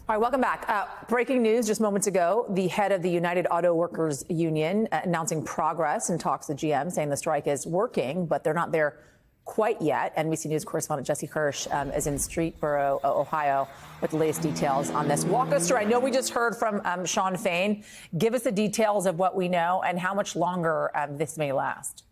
All right, welcome back. Breaking news just moments ago, the head of the United Auto Workers Union announcing progress in talks with GM, saying the strike is working, but they're not there quite yet. NBC News correspondent Jesse Hirsch is in Streetboro, Ohio, with the latest details on this. Walk us through. I know we just heard from Shawn Fain. Give us the details of what we know and how much longer this may last.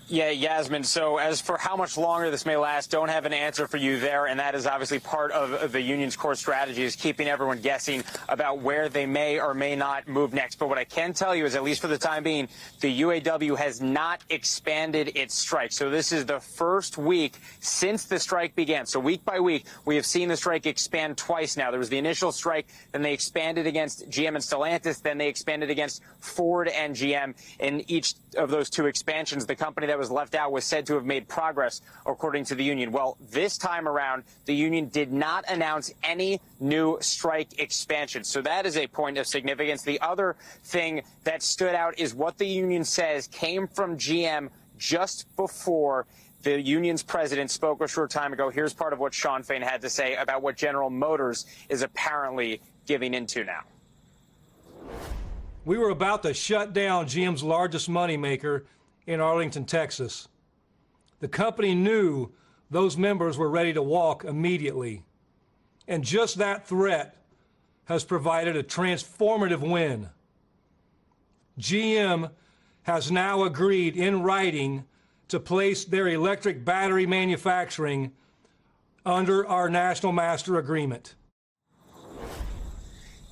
Yeah, Yasmin. So as for how much longer this may last, don't have an answer for you there. And that is obviously part of the union's core strategy, is keeping everyone guessing about where they may or may not move next. But what I can tell you is, at least for the time being, the UAW has not expanded its strike. So this is the first week since the strike began. So week by week, we have seen the strike expand twice now. There was the initial strike, then they expanded against GM and Stellantis, then they expanded against Ford and GM. In each of those two expansions, the company that was left out was said to have made progress, according to the union. Well, this time around, the union did not announce any new strike expansion. So that is a point of significance. The other thing that stood out is what the union says came from GM just before the union's president spoke a short time ago. Here's part of what Shawn Fain had to say about what General Motors is apparently giving into now. We were about to shut down GM's largest moneymaker in Arlington, Texas. The company knew those members were ready to walk immediately. And just that threat has provided a transformative win. GM has now agreed in writing to place their electric battery manufacturing under our National Master Agreement.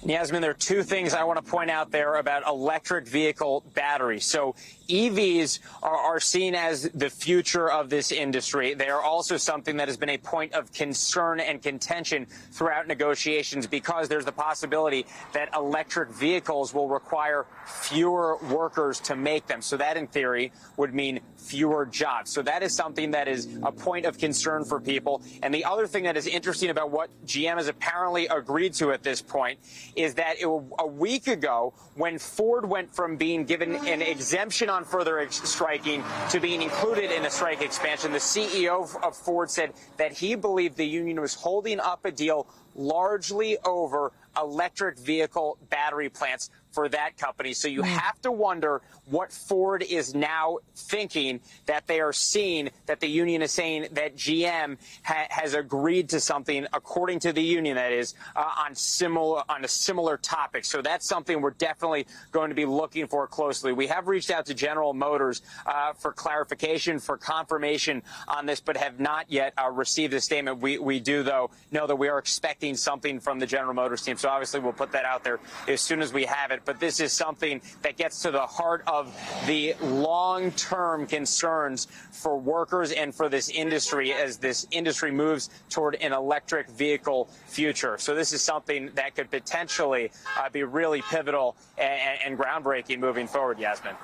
Yasmin, there are two things I want to point out there about electric vehicle batteries. So EVs are seen as the future of this industry. They are also something that has been a point of concern and contention throughout negotiations, because there's the possibility that electric vehicles will require fewer workers to make them. So that, in theory, would mean fewer jobs. So that is something that is a point of concern for people. And the other thing that is interesting about what GM has apparently agreed to at this point is that a week ago, when Ford went from being given an exemption on further striking to being included in a strike expansion, the CEO of Ford said that he believed the union was holding up a deal largely over electric vehicle battery plants for that company. So you have to wonder what Ford is now thinking, that they are seeing that the union is saying that GM has agreed to something, according to the union, that is, on a similar topic. So that's something we're definitely going to be looking for closely. We have reached out to General Motors for clarification, for confirmation on this, but have not yet received a statement. We do, though, know that we are expecting something from the General Motors team. So obviously we'll put that out there as soon as we have it. But this is something that gets to the heart of the long-term concerns for workers and for this industry as this industry moves toward an electric vehicle future. So this is something that could potentially be really pivotal and groundbreaking moving forward, Yasmin.